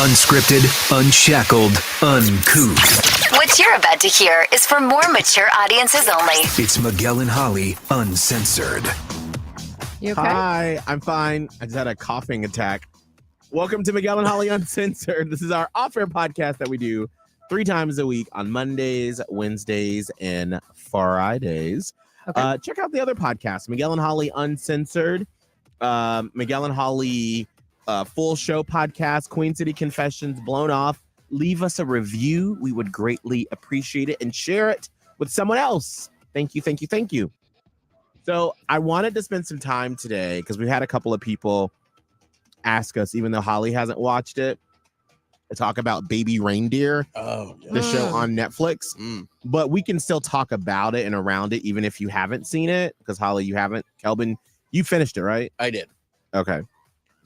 Unscripted, unshackled, uncouth. What you're about to hear is for more mature audiences only. It's Miguel and Holly, Uncensored. You okay? Hi, I'm fine. I just had a coughing attack. Welcome to Miguel and Holly Uncensored. This is our off-air podcast that we do 3 times a week on Mondays, Wednesdays, and Fridays. Okay. Check out the other podcasts, Miguel and Holly Uncensored, Miguel and Holly Full Show Podcast, Queen City Confessions, Blown Off. Leave us a review. We would greatly appreciate it, and share it with someone else. Thank you, thank you, thank you. So I wanted to spend some time today because we've had a couple of people ask us, even though Holly hasn't watched it, to talk about Baby Reindeer, the show on Netflix. But we can still talk about it and around it, even if you haven't seen it, because Holly, you haven't. Kelvin, you finished it, right? I did. Okay.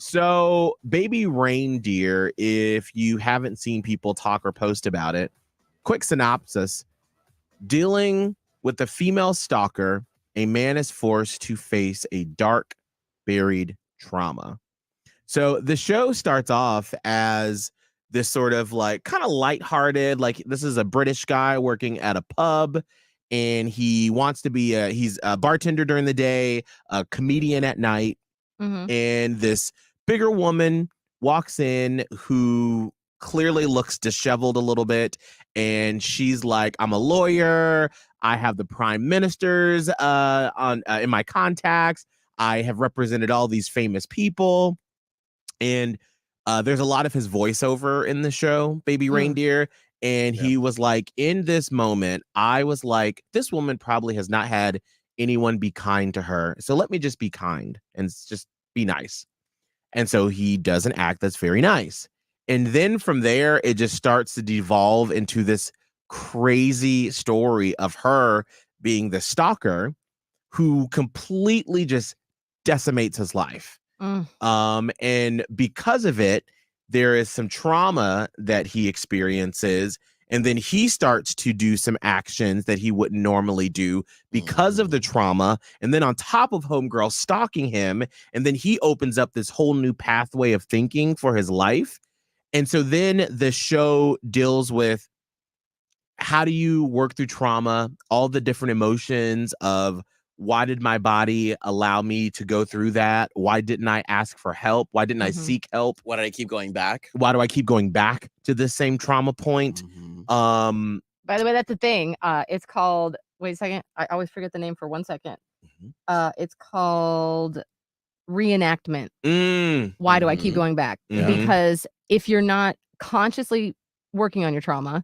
So Baby Reindeer, if you haven't seen people talk or post about it, quick synopsis: dealing with a female stalker, a man is forced to face a dark, buried trauma. So the show starts off as this sort of like kind of lighthearted, like this is a British guy working at a pub, and he wants to be he's a bartender during the day, a comedian at night. And this bigger woman walks in who clearly looks disheveled a little bit, and she's like, I'm a lawyer, I have the prime ministers in my contacts, I have represented all these famous people. And there's a lot of his voiceover in the show, Baby Reindeer. And he was like, in this moment, I was like, this woman probably has not had anyone be kind to her. So let me just be kind and just be nice. And so he does an act that's very nice. And then from there, it just starts to devolve into this crazy story of her being the stalker who completely just decimates his life. And because of it, there is some trauma that he experiences, and then he starts to do some actions that he wouldn't normally do because of the trauma. And then on top of homegirl stalking him, and then he opens up this whole new pathway of thinking for his life. And so then the show deals with, how do you work through trauma, all the different emotions of, why did my body allow me to go through that? Why didn't I ask for help? Why didn't I seek help? Why did I keep going back? Why do I keep going back to the same trauma point? By the way, that's the thing. It's called, wait a second. I always forget the name for 1 second. It's called reenactment. Why do I keep going back? Because if you're not consciously working on your trauma,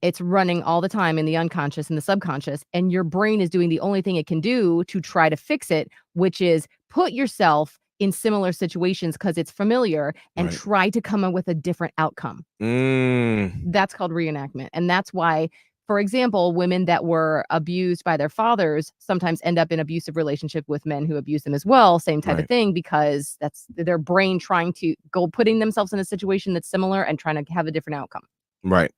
it's running all the time in the unconscious and the subconscious, and your brain is doing the only thing it can do to try to fix it, which is put yourself in similar situations because it's familiar and try to come up with a different outcome. That's called reenactment. And that's why, for example, women that were abused by their fathers sometimes end up in abusive relationship with men who abuse them as well. Same type of thing, because that's their brain trying to go putting themselves in a situation that's similar and trying to have a different outcome. Right.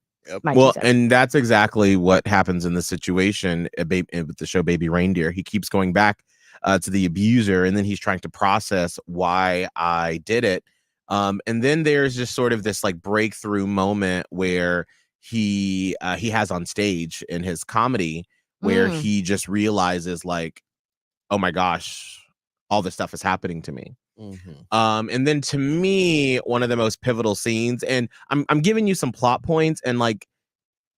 Well, and that's exactly what happens in the situation with the show Baby Reindeer. He keeps going back to the abuser, and then he's trying to process why I did it. And then there's just sort of this like breakthrough moment where he has on stage in his comedy where he just realizes like, oh my gosh, all this stuff is happening to me. And then to me, one of the most pivotal scenes, and I'm giving you some plot points, and like,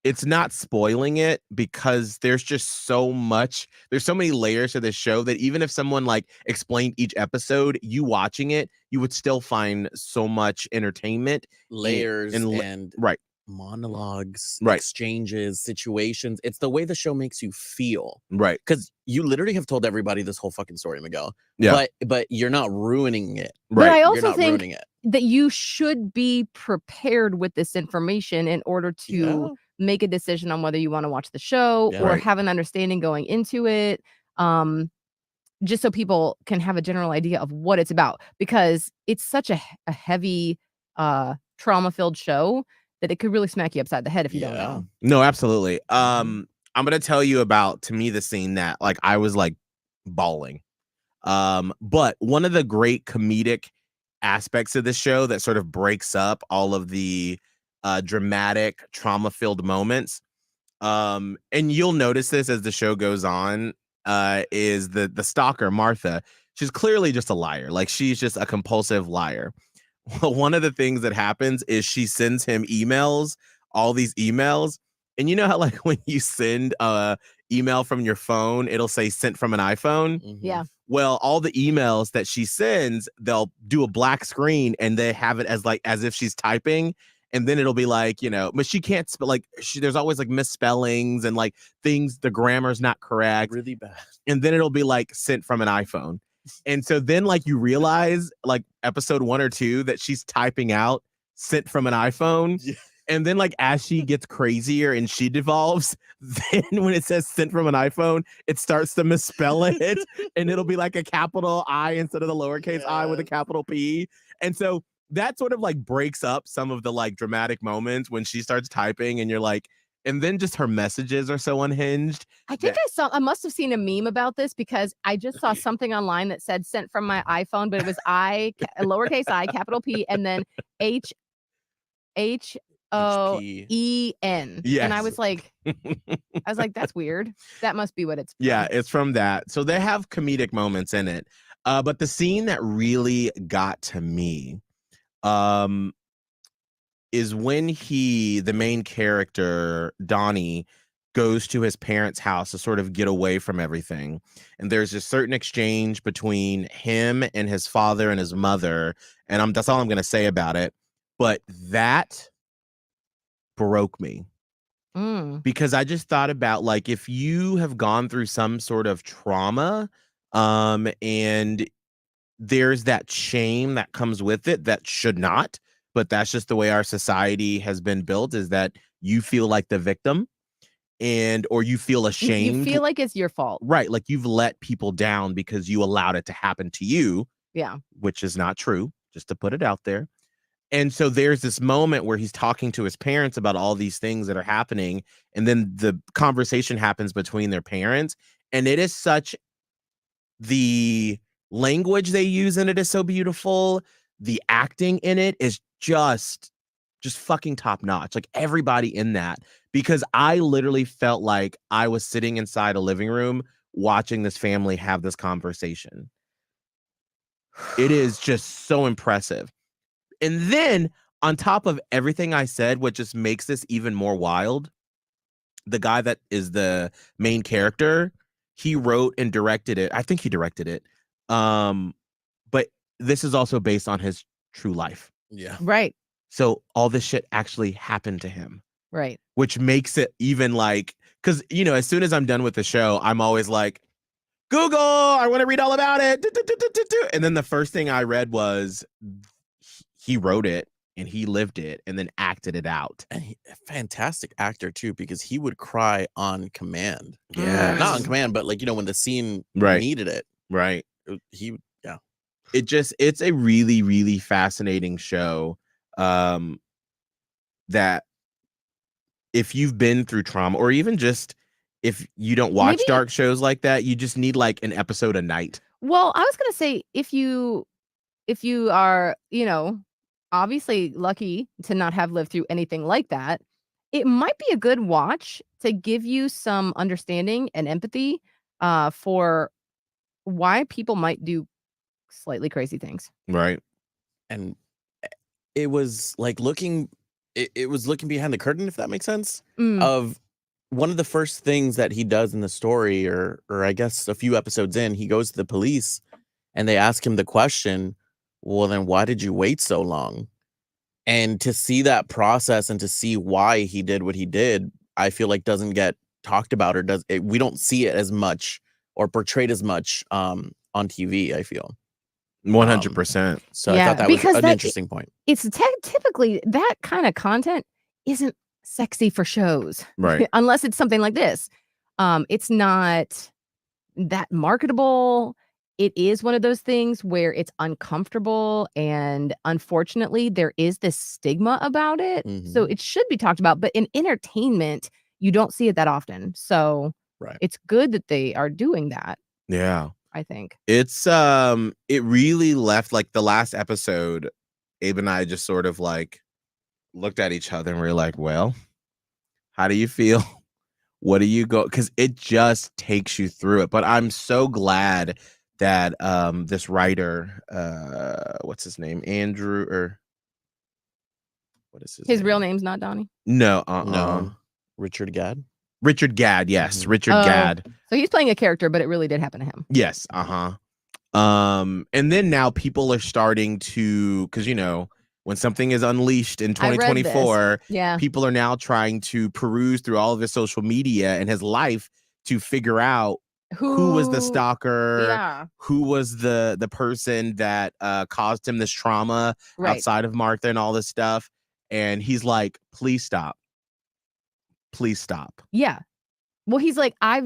it's not spoiling it because there's just so much, there's so many layers to this show that even if someone like explained each episode, you watching it, you would still find so much entertainment, layers and right. monologues, right. exchanges, situations. It's the way the show makes you feel. Right. Because you literally have told everybody this whole fucking story, Miguel. Yeah. But you're not ruining it. Right. But I You're also not think ruining it. that you should be prepared with this information in order to make a decision on whether you want to watch the show or have an understanding going into it. Just so people can have a general idea of what it's about, because it's such a heavy trauma-filled show that it could really smack you upside the head if you don't know. No, absolutely. I'm gonna tell you about, to me, the scene that like I was like bawling. But one of the great comedic aspects of the show that sort of breaks up all of the dramatic, trauma-filled moments. And you'll notice this as the show goes on, is the stalker, Martha. She's clearly just a liar. Like, she's just a compulsive liar. Well, one of the things that happens is she sends him emails, all these emails. And you know how, like, when you send a email from your phone, it'll say sent from an iPhone? Mhm. Yeah. Well, all the emails that she sends, they'll do a black screen and they have it as if she's typing. And then it'll be like, you know, but she can't spell, like, there's always like misspellings and like things, the grammar's not correct. Really bad. And then it'll be like sent from an iPhone. And so then, like, you realize, like, episode 1 or 2 that she's typing out sent from an iPhone. Yeah. And then, like, as she gets crazier and she devolves, then when it says sent from an iPhone, it starts to misspell it. And it'll be like a capital I instead of the lowercase I with a capital P. And so that sort of like breaks up some of the like dramatic moments when she starts typing and you're like, and then just her messages are so unhinged. I think I must have seen a meme about this because I just saw something online that said sent from my iPhone, but it was lowercase I, capital P, and then HOEN. Yes. And I was like, that's weird. That must be what it's from. Yeah, it's from that. So they have comedic moments in it. But the scene that really got to me is when the main character, Donnie, goes to his parents' house to sort of get away from everything. And there's a certain exchange between him and his father and his mother. And that's all I'm going to say about it. But that broke me. Because I just thought about, like, if you have gone through some sort of trauma, and there's that shame that comes with it that should not, but that's just the way our society has been built, is that you feel like the victim or you feel ashamed. You feel like it's your fault. Right. Like you've let people down because you allowed it to happen to you. Yeah. Which is not true, just to put it out there. And so there's this moment where he's talking to his parents about all these things that are happening. And then the conversation happens between their parents. And it is the language they use in it is so beautiful. The acting in it is just fucking top notch. Like everybody in that, because I literally felt like I was sitting inside a living room watching this family have this conversation. It is just so impressive. And then on top of everything I said, what just makes this even more wild, the guy that is the main character, he wrote and directed it. I think he directed it. But this is also based on his true life. Yeah. Right. So all this shit actually happened to him. Right. Which makes it even like, because, you know, as soon as I'm done with the show, I'm always like, Google, I want to read all about it. And then the first thing I read was he wrote it and he lived it and then acted it out. And a fantastic actor too, because he would cry on command. Yeah. Not on command, but like, you know, when the scene needed it. Right. Yeah. It's a really, really fascinating show. That if you've been through trauma, or even just if you don't watch dark shows like that, you just need like an episode a night. Well, I was gonna say, if you are, you know, obviously lucky to not have lived through anything like that, it might be a good watch to give you some understanding and empathy for why people might do slightly crazy things. Right. And it was like it was looking behind the curtain, if that makes sense, of one of the first things that he does in the story, or I guess a few episodes in, he goes to the police and they ask him the question, well, then why did you wait so long? And to see that process and to see why he did what he did, I feel like doesn't get talked about, or we don't see it as much or portrayed as much on TV, I feel. 100%. So I thought that was an interesting point. It's typically that kind of content isn't sexy for shows, right? Unless it's something like this. It's not that marketable. It is one of those things where it's uncomfortable, and unfortunately, there is this stigma about it. So it should be talked about, but in entertainment, you don't see it that often. So it's good that they are doing that. Yeah. I think. It's it really left like the last episode, Abe and I just sort of like looked at each other and we are like, well, how do you feel? What do you go? Because it just takes you through it. But I'm so glad that this writer, what's his name? Andrew, or what is his name? real name's not Donnie? No, No. Richard Gadd. Richard Gadd, yes. Richard Oh, Gadd. So he's playing a character, but it really did happen to him. Yes, and then now people are starting to, because you know, when something is unleashed in 2024, yeah, people are now trying to peruse through all of his social media and his life to figure out who was the stalker, who was the person that caused him this trauma outside of Martha and all this stuff. And he's like, please stop. Please stop. Yeah. Well, he's like, I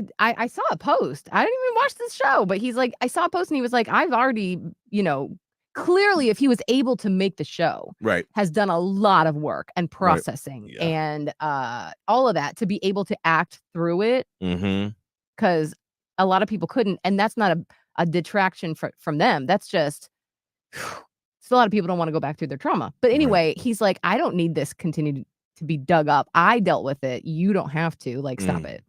saw a post. I didn't even watch this show, but he's like, I saw a post and he was like, I've already, you know, clearly if he was able to make the show, has done a lot of work and processing and all of that to be able to act through it. Because a lot of people couldn't. And that's not a detraction from them. That's just, a lot of people don't want to go back through their trauma. But anyway, he's like, I don't need this continue to be dug up. I dealt with it. You don't have to. Like, stop it.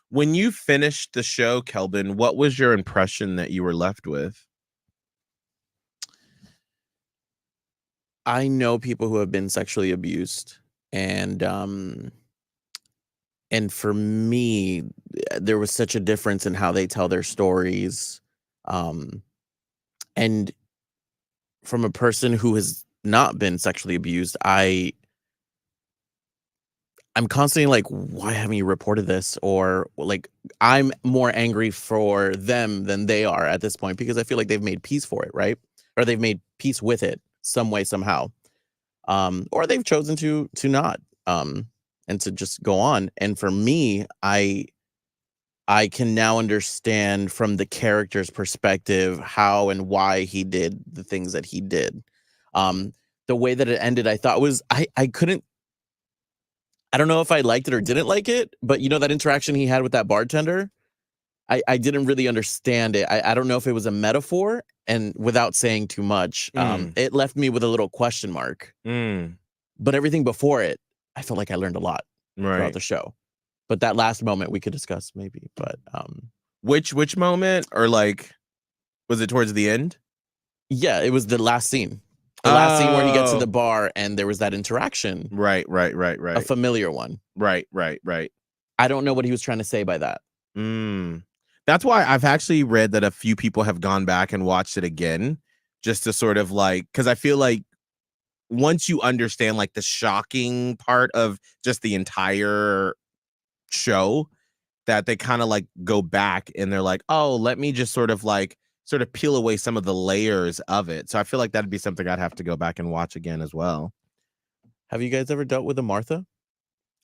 When you finished the show, Kelvin, what was your impression that you were left with? I know people who have been sexually abused, and for me, there was such a difference in how they tell their stories, and from a person who has not been sexually abused, I'm constantly like, why haven't you reported this? Or like, I'm more angry for them than they are at this point, because I feel like they've made peace for it, right? Or they've made peace with it some way, somehow. Or they've chosen to not, and to just go on. And for me, I can now understand from the character's perspective how and why he did the things that he did. The way that it ended, I thought was, I don't know if I liked it or didn't like it, but you know, that interaction he had with that bartender, I didn't really understand it. I don't know if it was a metaphor, and without saying too much, it left me with a little question mark. But everything before it, I felt like I learned a lot throughout the show. But that last moment we could discuss maybe. But which moment, or like, was it towards the end? Yeah, it was the last scene. The last scene where he gets to the bar and there was that interaction. Right. A familiar one. Right. I don't know what he was trying to say by that. That's why I've actually read that a few people have gone back and watched it again, just to sort of like, because I feel like once you understand like the shocking part of just the entire show, that they kind of like go back and they're like, oh, let me just sort of peel away some of the layers of it. So I feel like that'd be something I'd have to go back and watch again as well. Have you guys ever dealt with a Martha?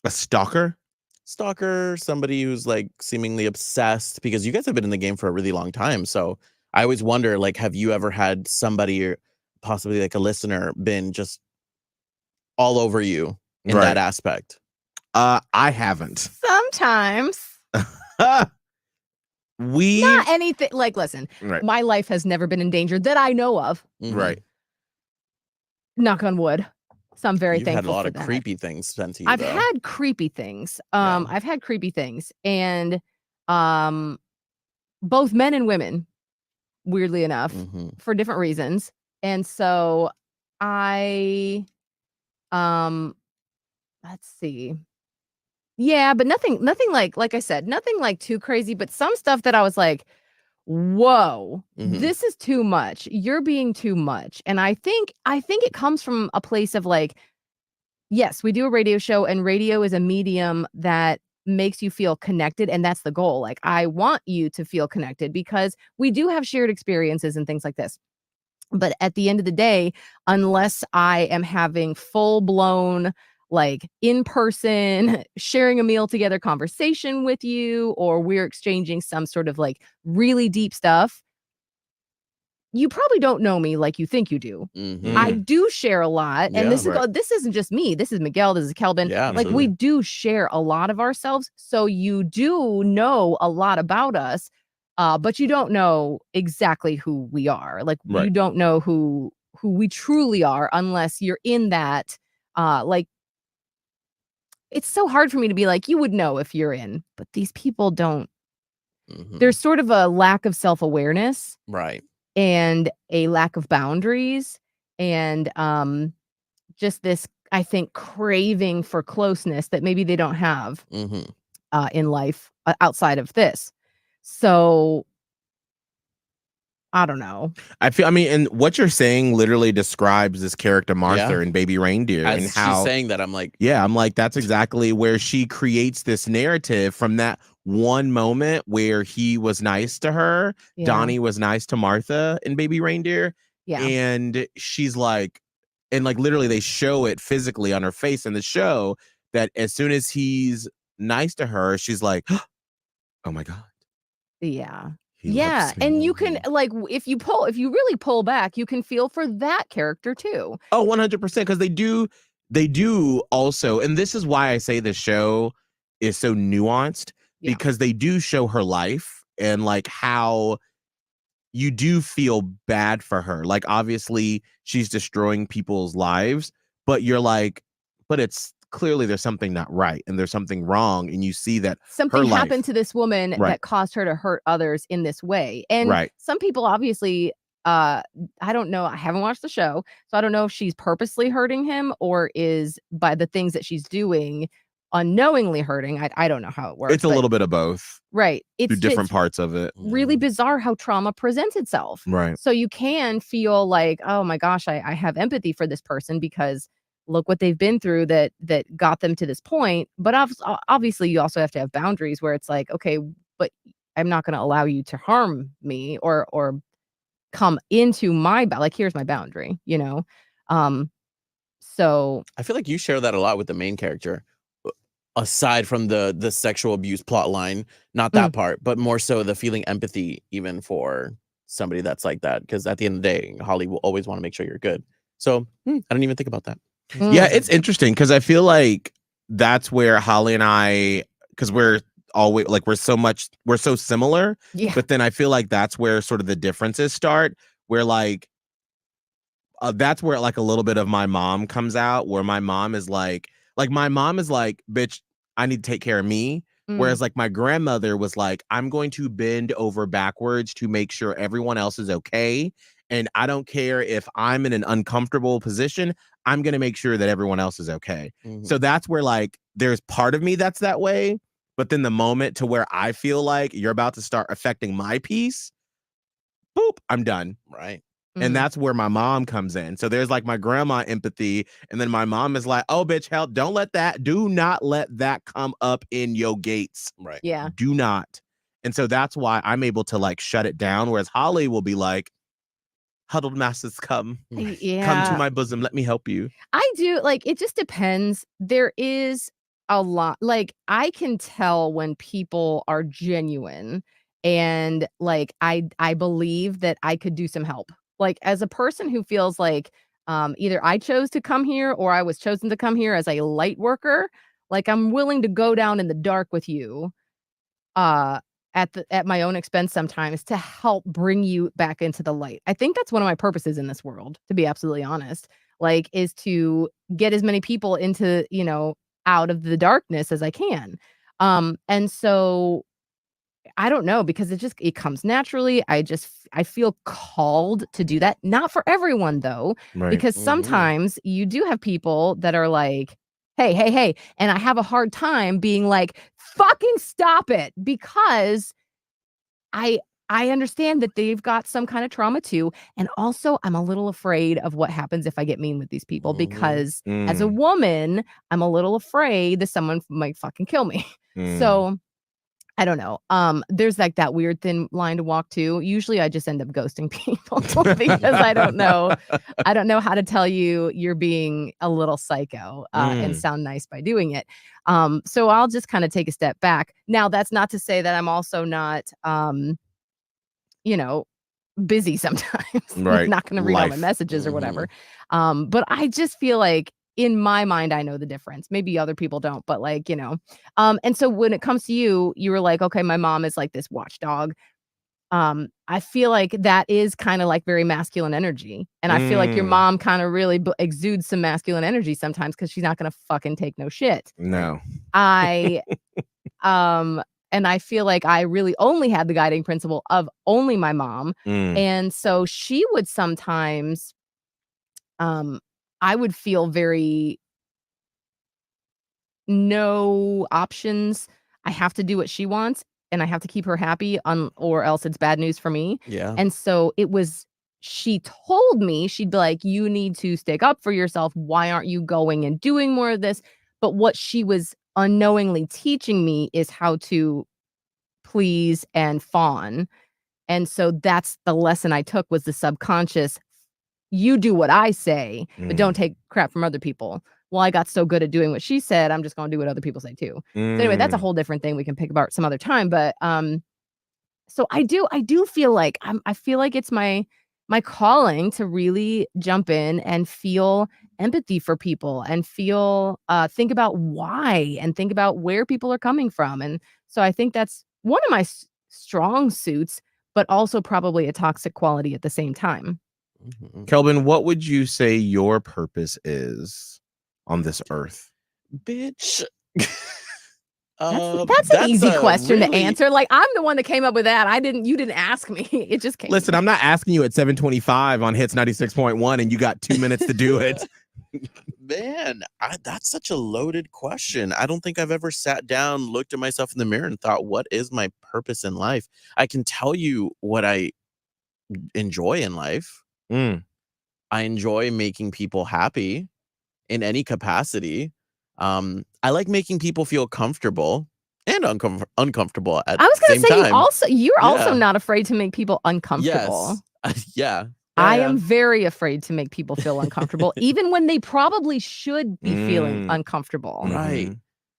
A stalker? Somebody who's like seemingly obsessed, because you guys have been in the game for a really long time. So I always wonder, like, have you ever had somebody, or possibly like a listener, been just all over you in that aspect? I haven't. Sometimes. Not anything. Like, listen, my life has never been in danger that I know of. Right. Knock on wood. So I'm very thankful. You've had a lot of that. creepy things sent to you. I've had creepy things. I've had creepy things, and both men and women, weirdly enough, for different reasons. And so I, let's see. Yeah, but nothing like I said, nothing like too crazy, but some stuff that I was like, whoa, this is too much. You're being too much. And I think it comes from a place of like, yes, we do a radio show, and radio is a medium that makes you feel connected. And that's the goal. Like, I want you to feel connected because we do have shared experiences and things like this. But at the end of the day, unless I am having full blown, like, in person, sharing a meal together conversation with you, or we're exchanging some sort of like really deep stuff, you probably don't know me like you think you do. I do share a lot. And this isn't just me. This is Miguel. This is Kelvin. Yeah, like, we do share a lot of ourselves. So you do know a lot about us. But you don't know exactly who we are. Like Right. you don't know who we truly are unless you're in that. Like it's so hard for me to be like, you would know if you're in, but these people don't. There's sort of a lack of self-awareness, Right. and a lack of boundaries, and just this, I think, craving for closeness that maybe they don't have in life outside of this. So I don't know. I mean, and what you're saying literally describes this character Martha in Baby Reindeer. As and how she's saying that, I'm like, that's exactly where she creates this narrative from that one moment where he was nice to her. Yeah. Donnie was nice to Martha in Baby Reindeer. Yeah. And she's like, and like literally they show it physically on her face in the show that as soon as he's nice to her, she's like, oh my God. Yeah. He Yeah. loves me. And you can like if you really pull back, you can feel for that character too. Oh, 100%. Because they do also, and this is why I say the show is so nuanced, because they do show her life and like how you do feel bad for her. Like obviously she's destroying people's lives, but you're like, but it's clearly there's something not right and there's something wrong, and you see that something happened to this woman that caused her to hurt others in this way. And some people obviously I don't know, I haven't watched the show, so I don't know if she's purposely hurting him or is by the things that she's doing unknowingly hurting. I don't know how it works. It's a little bit of both. Right. It's different parts of it. Really bizarre how trauma presents itself. Right. So you can feel like, oh my gosh, I have empathy for this person because look what they've been through that got them to this point. But obviously you also have to have boundaries where it's like, okay, but I'm not going to allow you to harm me or come into my like, here's my boundary, you know? So I feel like you share that a lot with the main character, aside from the sexual abuse plot line, not that part, but more so the feeling empathy even for somebody that's like that. Because at the end of the day, Holly will always want to make sure you're good. So I didn't even think about that. Yeah, it's interesting because I feel like that's where Holly and I, because we're always like we're so similar. Yeah. But then I feel like that's where sort of the differences start, where like that's where like a little bit of my mom comes out, where my mom is like my mom is like, bitch, I need to take care of me. Whereas like my grandmother was like, I'm going to bend over backwards to make sure everyone else is okay. And I don't care if I'm in an uncomfortable position, I'm going to make sure that everyone else is okay. So that's where like there's part of me that's that way. But then the moment to where I feel like you're about to start affecting my peace, boop, I'm done. Right. And that's where my mom comes in. So there's like my grandma empathy. And then my mom is like, oh, bitch, hell, do not let that come up in your gates. Right. Yeah. Do not. And so that's why I'm able to like shut it down. Whereas Holly will be like, huddled masses come. Yeah. Come to my bosom. Let me help you. I do. Like, it just depends. There is a lot. Like, I can tell when people are genuine and like, I believe that I could do some help. Like, as a person who feels like either I chose to come here or I was chosen to come here as a light worker, like I'm willing to go down in the dark with you at my own expense sometimes to help bring you back into the light. I think that's one of my purposes in this world, to be absolutely honest, like is to get as many people into, you know, out of the darkness as I can. And so I don't know, because it comes naturally. I feel called to do that. Not for everyone though, because sometimes you do have people that are like, hey. And I have a hard time being like, fucking stop it. Because I understand that they've got some kind of trauma too. And also I'm a little afraid of what happens if I get mean with these people, because as a woman, I'm a little afraid that someone might fucking kill me. So I don't know. There's like that weird thin line to walk too. Usually I just end up ghosting people because I don't know how to tell you you're being a little psycho and sound nice by doing it. So I'll just kind of take a step back. Now, that's not to say that I'm also not you know, busy sometimes. I'm not going to read all my messages or whatever. But I just feel like in my mind, I know the difference. Maybe other people don't, but like, you know, and so when it comes to you, you were like, okay, my mom is like this watchdog. I feel like that is kind of like very masculine energy. And I feel like your mom kind of really exudes some masculine energy sometimes because she's not going to fucking take no shit. No. And I feel like I really only had the guiding principle of only my mom. And so she would sometimes, I would feel very no options. I have to do what she wants and I have to keep her happy or else it's bad news for me. Yeah. And so she told me, she'd be like, you need to stick up for yourself. Why aren't you going and doing more of this? But what she was unknowingly teaching me is how to please and fawn. And so that's the lesson I took, was the subconscious. You do what I say, but don't take crap from other people. Well, I got so good at doing what she said, I'm just going to do what other people say too. So anyway, that's a whole different thing we can pick apart some other time. But so I do feel like I feel like it's my calling to really jump in and feel empathy for people and feel think about why and think about where people are coming from. And so I think that's one of my strong suits, but also probably a toxic quality at the same time. Kelvin, what would you say your purpose is on this earth? Bitch. That's an easy question to answer. Like, I'm the one that came up with that. You didn't ask me. It just came. Listen, I'm not asking you at 7:25 on Hits 96.1 and you got 2 minutes to do it. Man, that's such a loaded question. I don't think I've ever sat down, looked at myself in the mirror and thought, what is my purpose in life? I can tell you what I enjoy in life. I enjoy making people happy in any capacity. I like making people feel comfortable and uncomfortable at the same time. I was going to say, you're also not afraid to make people uncomfortable. Yes. Yeah. I am very afraid to make people feel uncomfortable, even when they probably should be feeling uncomfortable. Right.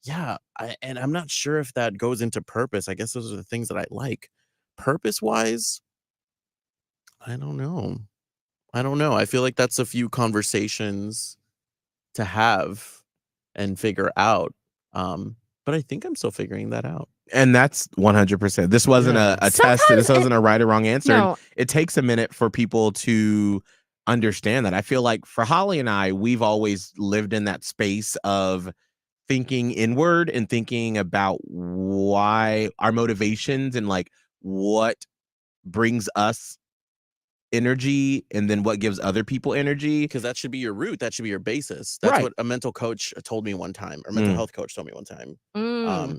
Yeah. And I'm not sure if that goes into purpose. I guess those are the things that I like. Purpose-wise, I don't know. I feel like that's a few conversations to have and figure out. But I think I'm still figuring that out. And that's 100%. This wasn't a test. This wasn't a right or wrong answer. No. It takes a minute for people to understand that. I feel like for Holly and I, we've always lived in that space of thinking inward and thinking about why our motivations and like what brings us energy and then what gives other people energy, because that should be your root, that should be your basis. That's what a mental coach told me one time, or mental health coach told me one time.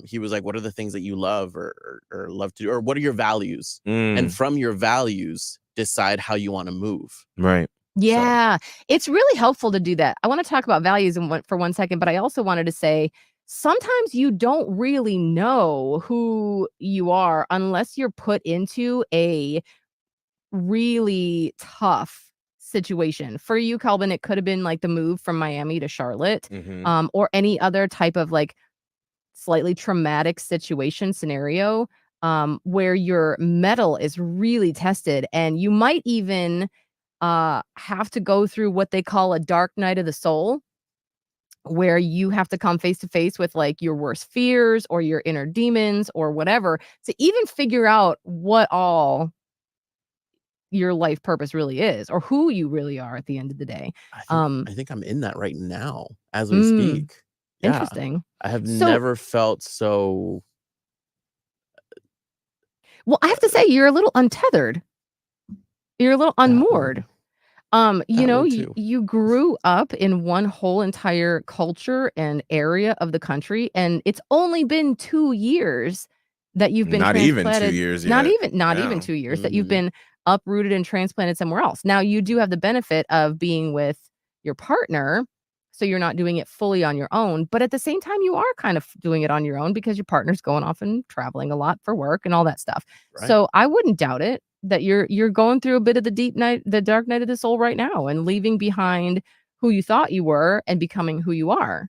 He was like, what are the things that you love or love to do, or what are your values, and from your values decide how you want to move. Right. Yeah, it's really helpful to do that. I want to talk about values for 1 second, but I also wanted to say sometimes you don't really know who you are unless you're put into a really tough situation. For you, Kelvin, it could have been like the move from Miami to Charlotte, or any other type of like slightly traumatic scenario, where your mettle is really tested, and you might even have to go through what they call a dark night of the soul, where you have to come face to face with like your worst fears or your inner demons or whatever, to even figure out what all your life purpose really is, or who you really are at the end of the day. I think I'm in that right now as we speak. Yeah. Interesting. I have never felt so. Well, I have to say, you're a little untethered. You're a little unmoored. You grew up in one whole entire culture and area of the country, and it's only been 2 years that you've been not even 2 years yet. Not even 2 years that you've been uprooted and transplanted somewhere else. Now, you do have the benefit of being with your partner, so you're not doing it fully on your own, but at the same time you are kind of doing it on your own because your partner's going off and traveling a lot for work and all that stuff. Right. So I wouldn't doubt it that you're going through a bit of the dark night of the soul right now, and leaving behind who you thought you were and becoming who you are.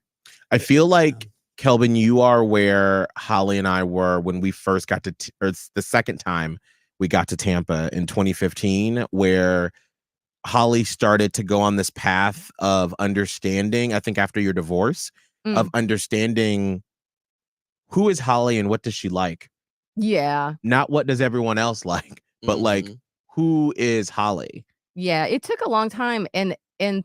I feel like, Kelvin, you are where Holly and I were when we first got to, or it's the second time we got to Tampa in 2015, where Holly started to go on this path of understanding, I think after your divorce, of understanding who is Holly and what does she like. Yeah. Not what does everyone else like, but like, who is Holly? Yeah, it took a long time, and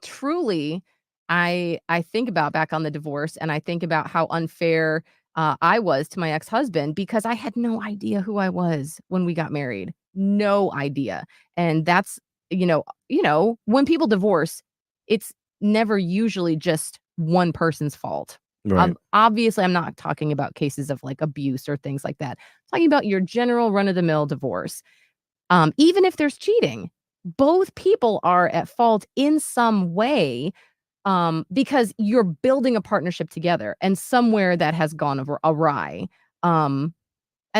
truly, I think about back on the divorce, and I think about how unfair I was to my ex-husband because I had no idea who I was when we got married. No idea. And that's, when people divorce, it's never usually just one person's fault. Right. Obviously, I'm not talking about cases of like abuse or things like that. I'm talking about your general run-of-the-mill divorce. Even if there's cheating, both people are at fault in some way, because you're building a partnership together, and somewhere that has gone awry. And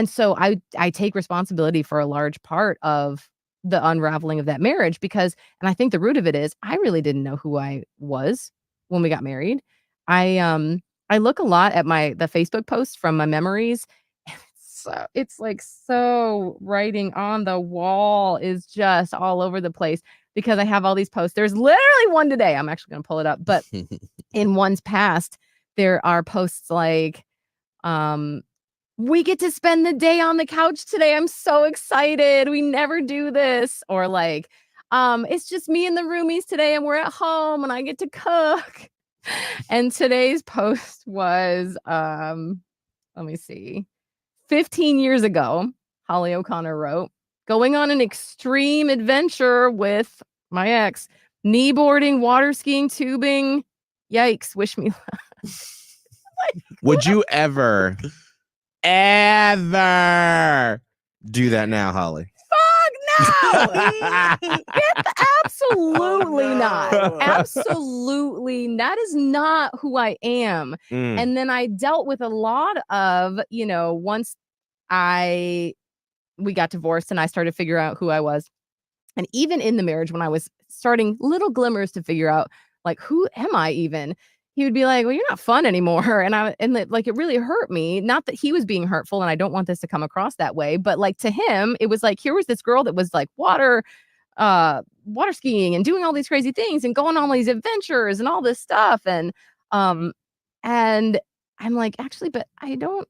so I take responsibility for a large part of the unraveling of that marriage and I think the root of it is I really didn't know who I was when we got married. I look a lot at the Facebook posts from my memories. So it's like so writing on the wall is just all over the place because I have all these posts. There's literally one today. I'm actually going to pull it up, but in one's past, there are posts like, we get to spend the day on the couch today. I'm so excited. We never do this. Or like, it's just me and the roomies today and we're at home and I get to cook. And today's post was, let me see. 15 years ago, Holly O'Connor wrote, going on an extreme adventure with my ex, kneeboarding, water skiing, tubing. Yikes, wish me luck. Would you ever do that now, Holly? Fuck no! Absolutely not. Absolutely. That is not who I am. And then I dealt with a lot of, once we got divorced and I started to figure out who I was. And even in the marriage, when I was starting little glimmers to figure out, like, who am I even? He would be like, well, you're not fun anymore. And it really hurt me. Not that he was being hurtful, and I don't want this to come across that way, but like to him, it was like, here was this girl that was like water skiing and doing all these crazy things and going on all these adventures and all this stuff. And I'm like, actually, but I don't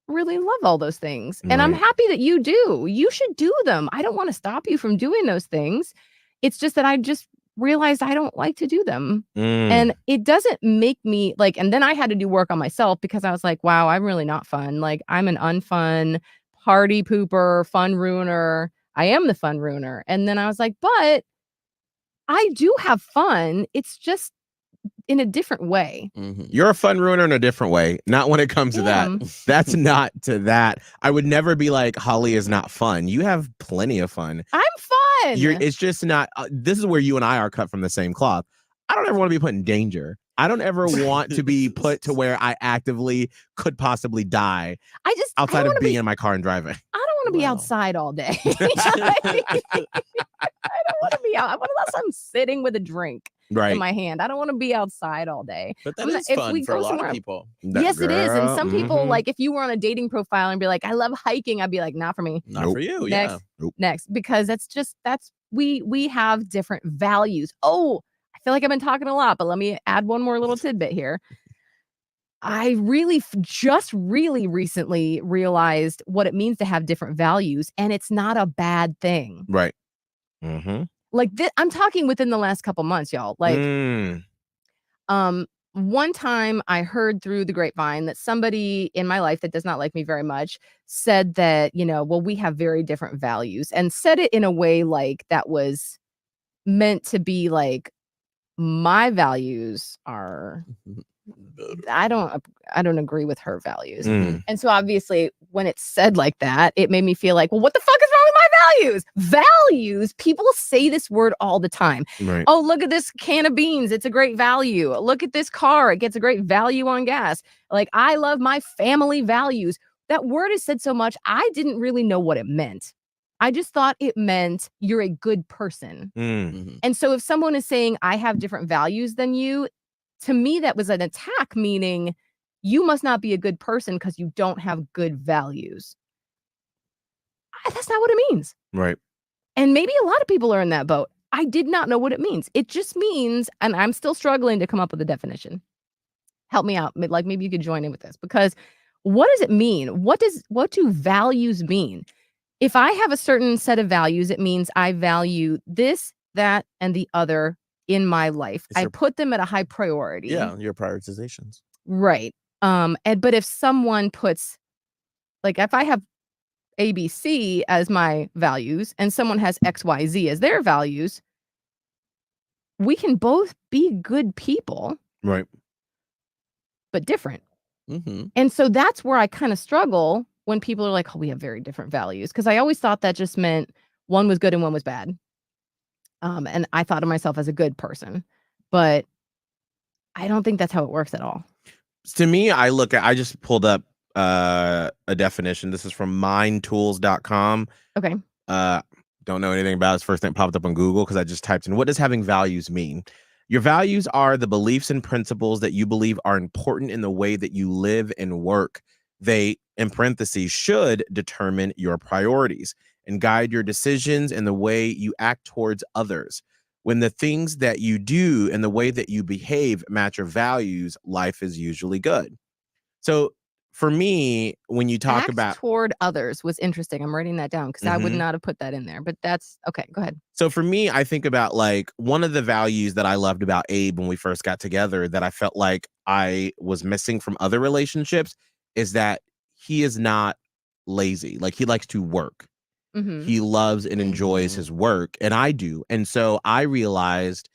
really love all those things. And I'm happy that you do. You should do them. I don't want to stop you from doing those things. It's just that I just realized I don't like to do them. And it doesn't make me like, and then I had to do work on myself because I was like, wow, I'm really not fun. Like, I'm an unfun party pooper, fun ruiner. I am the fun ruiner. And then I was like, but I do have fun. It's just in a different way. You're a fun ruiner in a different way. Not when it comes to that. That's not to that. I would never be like, Holly is not fun. You have plenty of fun. I'm fun. It's just not. This is where you and I are cut from the same cloth. I don't ever want to be put in danger. I don't ever want to be put to where I actively could possibly die. Outside of being in my car and driving. I don't want to be outside all day. I don't want to be out unless I'm sitting with a drink in my hand. I don't want to be outside all day. But that is fun for a lot of people. Yes, it is. And some people, like, if you were on a dating profile and be like, I love hiking, I'd be like, not for me. Not for you. Next. Because we have different values. Oh, I feel like I've been talking a lot, but let me add one more little tidbit here. I really just really recently realized what it means to have different values, and it's not a bad thing. Right. Like I'm talking within the last couple months, y'all. Like, one time I heard through the grapevine that somebody in my life that does not like me very much said that, well, we have very different values, and said it in a way like that was meant to be like, my values are, I don't agree with her values. And so obviously when it's said like that, it made me feel like, well, what the fuck is wrong with my values? Values, people say this word all the time. Right. Oh, look at this can of beans. It's a great value. Look at this car. It gets a great value on gas. Like, I love my family values. That word is said so much, I didn't really know what it meant. I just thought it meant you're a good person. And so if someone is saying, I have different values than you, to me, that was an attack, meaning you must not be a good person because you don't have good values. That's not what it means. Right. And maybe a lot of people are in that boat. I did not know what it means. It just means, and I'm still struggling to come up with a definition. Help me out. Like, maybe you could join in with this, because what does it mean? What do values mean? if I have a certain set of values, it means I value this, that, and the other in my life. I put them at a high priority. Yeah, your prioritizations. Right. But if someone puts, like, if I have ABC as my values and someone has XYZ as their values, we can both be good people. Right. But different. Mm-hmm. And so that's where I kind of struggle when people are like, oh, we have very different values. Because I always thought that just meant one was good and one was bad. And I thought of myself as a good person. But I don't think that's how it works at all. To me, I just pulled up a definition. This is from mindtools.com. Okay. Don't know anything about it. It's first thing popped up on Google because I just typed in, what does having values mean? Your values are the beliefs and principles that you believe are important in the way that you live and work. They, in parentheses, should determine your priorities and guide your decisions and the way you act towards others. When the things that you do and the way that you behave match your values, life is usually good. So for me, when you talk about toward others was interesting. I'm writing that down because I would not have put that in there, but that's okay. Go ahead. So for me, I think about like one of the values that I loved about Abe when we first got together that I felt like I was missing from other relationships is that he is not lazy. Like he likes to work. He loves and enjoys his work, and I do. And so I realized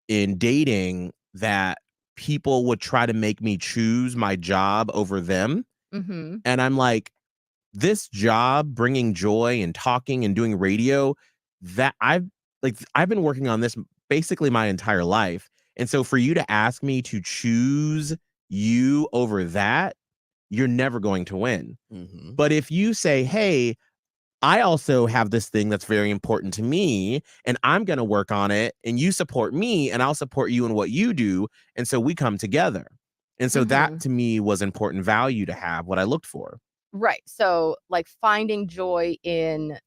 in dating that people would try to make me choose my job over them. And I'm like, this job bringing joy and talking and doing radio, that I've been working on this basically my entire life. And so for you to ask me to choose you over that, you're never going to win. But if you say, hey, I also have this thing that's very important to me and I'm going to work on it and you support me and I'll support you in what you do. And so we come together. And so that to me was important value to have, what I looked for. Right. So like finding joy in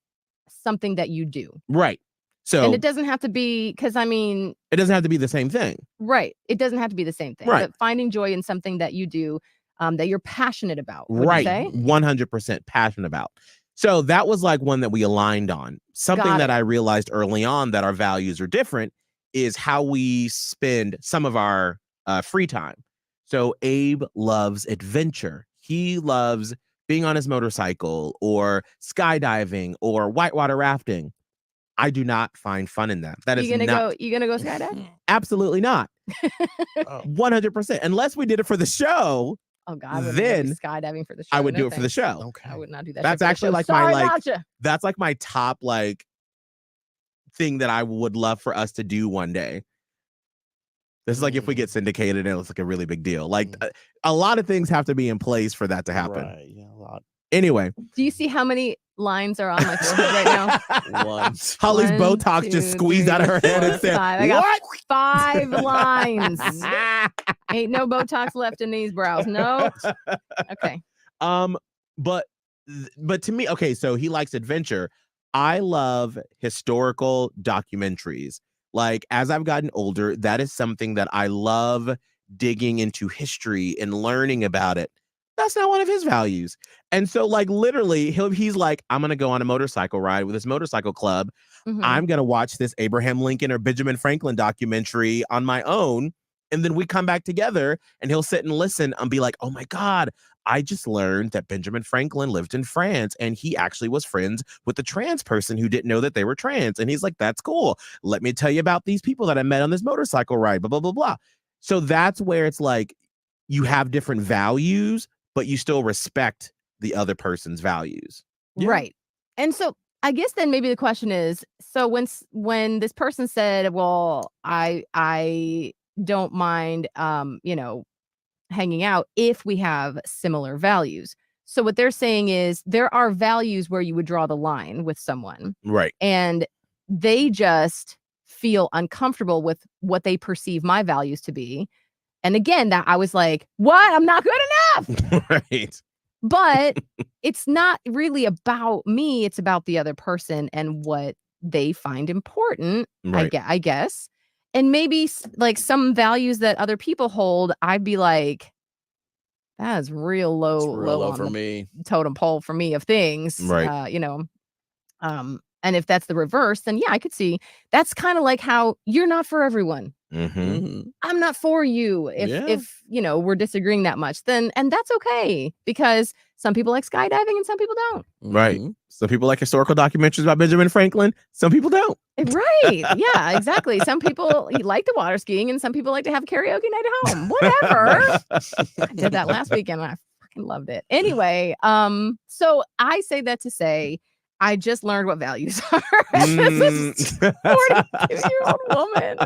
something that you do. Right. So, and it doesn't have to be, because I mean, it doesn't have to be the same thing. Right. It doesn't have to be the same thing. Right. But finding joy in something that you do, that you're passionate about. Right. 100% passionate about. So that was like one that we aligned on. Something that I realized early on that our values are different is how we spend some of our free time. So Abe loves adventure. He loves being on his motorcycle or skydiving or whitewater rafting. I do not find fun in that. That is not. You gonna go skydiving? Absolutely not. 100%. Unless we did it for the show. Oh God! Then skydiving for the show. I would do it for the show. Okay. I would not do that. That's actually like that's like my top thing that I would love for us to do one day. This is like if we get syndicated and it's like a really big deal. Like a lot of things have to be in place for that to happen. Right. Yeah, a lot. Anyway. Do you see how many lines are on my forehead right now? Holly's Botox just squeezed out of her head and said, I got 5 lines. Ain't no Botox left in these brows. No. Okay. But to me, okay, so he likes adventure. I love historical documentaries. Like as I've gotten older, that is something that I love, digging into history and learning about it. That's not one of his values. And so like literally he's like, I'm going to go on a motorcycle ride with his motorcycle club. I'm going to watch this Abraham Lincoln or Benjamin Franklin documentary on my own. And then we come back together and he'll sit and listen and be like, oh my God, I just learned that Benjamin Franklin lived in France and he actually was friends with a trans person who didn't know that they were trans. And he's like, that's cool. Let me tell you about these people that I met on this motorcycle ride, blah, blah, blah, blah. So that's where it's like you have different values, but you still respect the other person's values. Yeah. Right. And so I guess then maybe the question is, so when this person said, well, I don't mind, hanging out if we have similar values. So what they're saying is there are values where you would draw the line with someone. Right. And they just feel uncomfortable with what they perceive my values to be. And again, that I was like, what? I'm not good enough. Right. But it's not really about me. It's about the other person and what they find important, right. I guess. And maybe like some values that other people hold, I'd be like, that is real low for me. Totem pole for me of things. Right. And if that's the reverse, then yeah, I could see that's kind of like how you're not for everyone. I'm not for you. If you know, we're disagreeing that much, then and that's okay, because some people like skydiving and some people don't. Right. Some people like historical documentaries about Benjamin Franklin. Some people don't. Right. Yeah, exactly. Some people like the water skiing and some people like to have a karaoke night at home. Whatever. I did that last weekend and I fucking loved it. Anyway, so I say that to say I just learned what values are as a 42-year-old woman.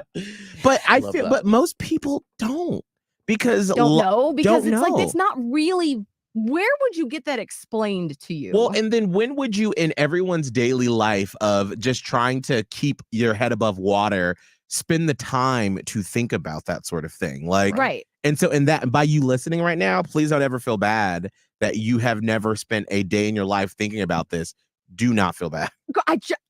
But I feel, but most people don't, because don't know, because it's like, it's not really. Where would you get that explained to you? Well, and then when would you, in everyone's daily life of just trying to keep your head above water, spend the time to think about that sort of thing? Like, right. And so, in that, by you listening right now, please don't ever feel bad that you have never spent a day in your life thinking about this. Do not feel bad.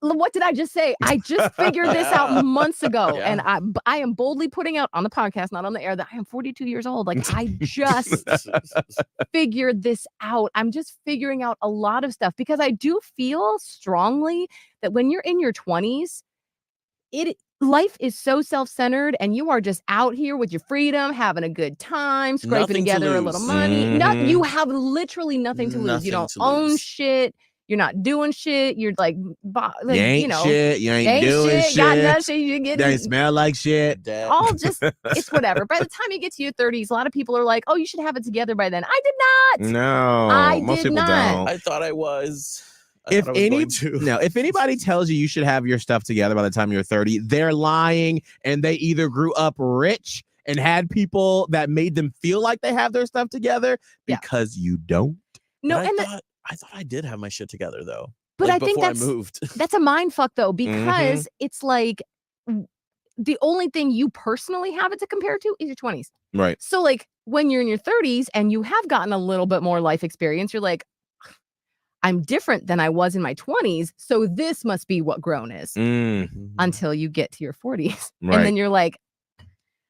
What did I just say? I just figured this out months ago, and I am boldly putting out on the podcast, not on the air, that I am 42 years old. Like, I just figured this out. I'm just figuring out a lot of stuff, because I do feel strongly that when you're in your 20s, life is so self-centered, and you are just out here with your freedom, having a good time, scraping together a little money. You have literally nothing to lose. You don't own shit. You're not doing shit. You're like, you ain't shit. You ain't doing shit. Got nothing. You get. They smell like shit. All just, it's whatever. By the time you get to your 30s, a lot of people are like, "Oh, you should have it together by then." I did not. No, most people don't. I thought I was. If anybody tells you should have your stuff together by the time you're 30, they're lying, and they either grew up rich and had people that made them feel like they have their stuff together, because you don't. No, I thought I did have my shit together, though. But like, I think before I moved. That's a mind fuck, though, because it's like the only thing you personally have it to compare to is your 20s. Right. So, like, when you're in your 30s and you have gotten a little bit more life experience, you're like, I'm different than I was in my 20s, so this must be what grown is. Until you get to your 40s. Right. And then you're like,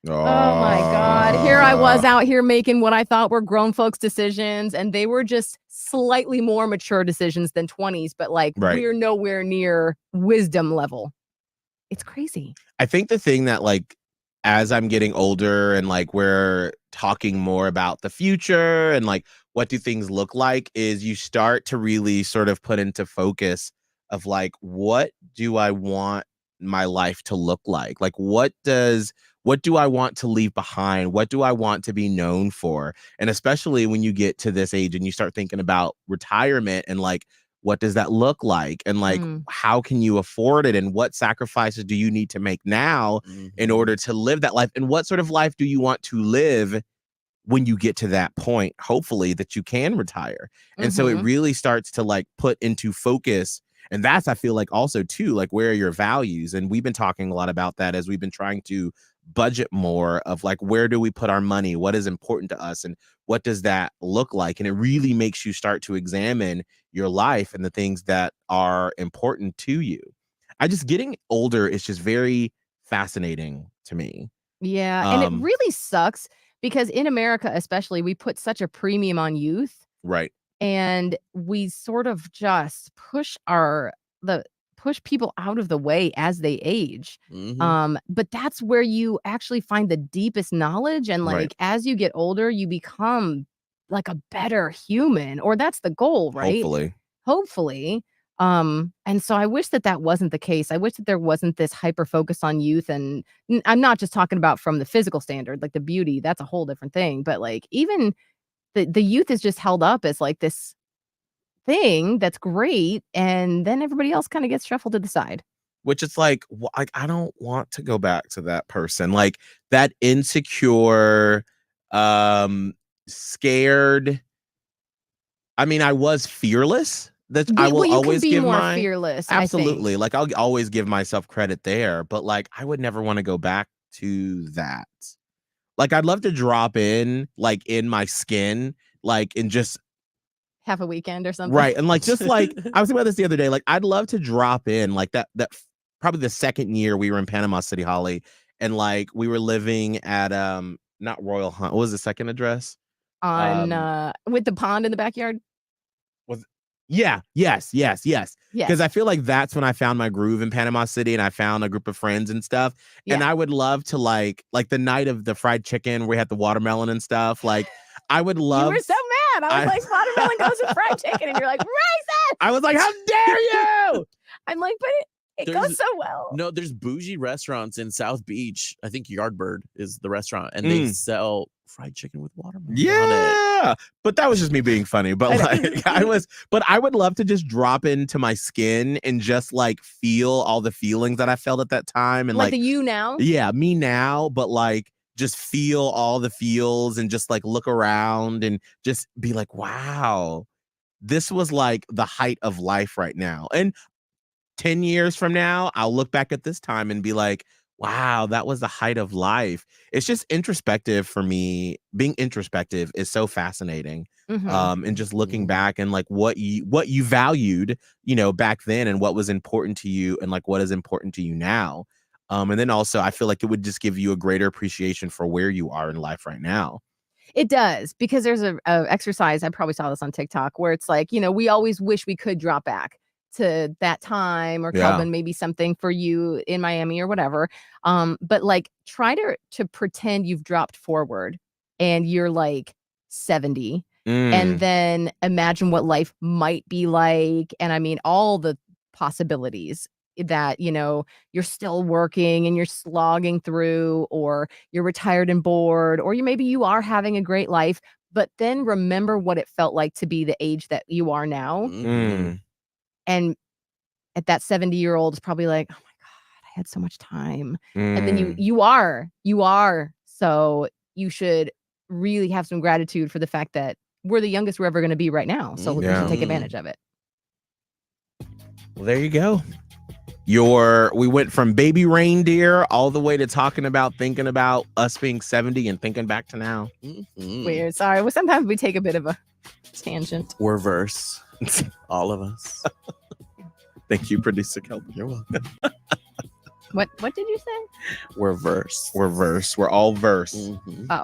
oh my God, here I was out here making what I thought were grown folks' decisions, and they were just slightly more mature decisions than 20s, but like we're nowhere near wisdom level. It's crazy. I think the thing that, like, as I'm getting older and like we're talking more about the future and like what do things look like, is you start to really sort of put into focus of like, what do I want my life to look like? Like, what do I want to leave behind? What do I want to be known for? And especially when you get to this age and you start thinking about retirement and like, what does that look like? And like, how can you afford it? And what sacrifices do you need to make now in order to live that life? And what sort of life do you want to live when you get to that point, hopefully, that you can retire? And so it really starts to like put into focus. And that's, I feel like, also too, like, where are your values? And we've been talking a lot about that as we've been trying to budget more of like, where do we put our money? What is important to us? And what does that look like? And it really makes you start to examine your life and the things that are important to you. Getting older is just very fascinating to me. Yeah. And it really sucks because in America, especially, we put such a premium on youth. Right. And we sort of just push people out of the way as they age. But that's where you actually find the deepest knowledge. And like, as you get older, you become like a better human, or that's the goal, right? Hopefully. And so I wish that wasn't the case. I wish that there wasn't this hyper focus on youth. And I'm not just talking about from the physical standard, like the beauty, that's a whole different thing. But like, even the youth is just held up as like this thing that's great, and then everybody else kind of gets shuffled to the side, which is like I don't want to go back to that person, like that insecure, scared. I mean, I was fearless. That I will always give more fearless. Absolutely, like I'll always give myself credit there, but like I would never want to go back to that. Like, I'd love to drop in, like, in my skin, like, and just have a weekend or something. Right. And like, just like, I was thinking about this the other day, like, I'd love to drop in like that probably the second year we were in Panama City, Holly. And like, we were living at, not Royal Hunt. What was the second address? On, with the pond in the backyard. Yeah. Yes. Yes. Because I feel like that's when I found my groove in Panama City, and I found a group of friends and stuff. And I would love to like the night of the fried chicken where we had the watermelon and stuff. Like I would love. You were so mad. I was like, watermelon goes with fried chicken, and you're like, racist. I was like, how dare you? I'm like, but it goes so well. No, there's bougie restaurants in South Beach. I think Yardbird is the restaurant, and they sell fried chicken with watermelon. Yeah, but that was just me being funny. But like I would love to just drop into my skin and just like feel all the feelings that I felt at that time, and like the you now. Yeah, me now, but like just feel all the feels and just like look around and just be like, wow, this was like the height of life right now. And 10 years from now, I'll look back at this time and be like, wow, that was the height of life. It's just introspective for me. Being introspective is so fascinating. And just looking back and like what you valued, back then, and what was important to you, and like what is important to you now. And then also I feel like it would just give you a greater appreciation for where you are in life right now. It does, because there's a exercise, I probably saw this on TikTok, where it's like, we always wish we could drop back to that time, or Kelvin, maybe something for you in Miami or whatever. But like try to pretend you've dropped forward and you're like 70, and then imagine what life might be like. And I mean, all the possibilities that, you're still working and you're slogging through, or you're retired and bored, or maybe you are having a great life, but then remember what it felt like to be the age that you are now. And at that 70-year-old is probably like, oh my God, I had so much time. And then you are. So you should really have some gratitude for the fact that we're the youngest we're ever going to be right now. So we should take advantage of it. Well, there you go. We went from baby reindeer all the way to thinking about us being 70 and thinking back to now. Weird. Sorry. Well, sometimes we take a bit of a tangent. We're verse. All of us. Thank you, producer Kelvin. You're welcome. What did you say? We're verse. We're verse. We're all verse.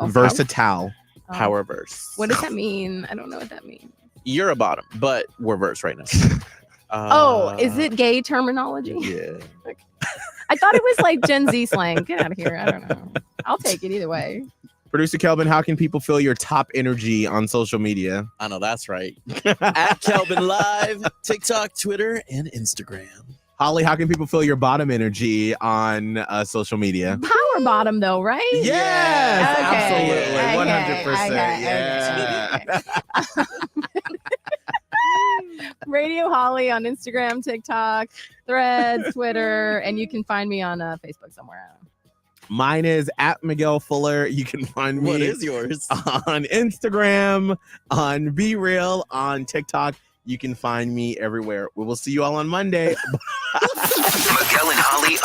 Versatile. Power verse. What does that mean? I don't know what that means. You're a bottom, but we're verse right now. Is it gay terminology? Yeah. Okay. I thought it was like Gen Z slang. Get out of here. I don't know. I'll take it either way. Producer Kelvin, how can people feel your top energy on social media? I know that's right. At Kelvin Live, TikTok, Twitter, and Instagram. Holly, how can people feel your bottom energy on social media? Power bottom, though, right? Yes, absolutely. 100%. Yeah. Radio Holly on Instagram, TikTok, Threads, Twitter, and you can find me on Facebook somewhere. Mine is at Miguel Fuller. You can find me. What is yours? On Instagram, on Be Real, on TikTok. You can find me everywhere. We will see you all on Monday. Miguel and Holly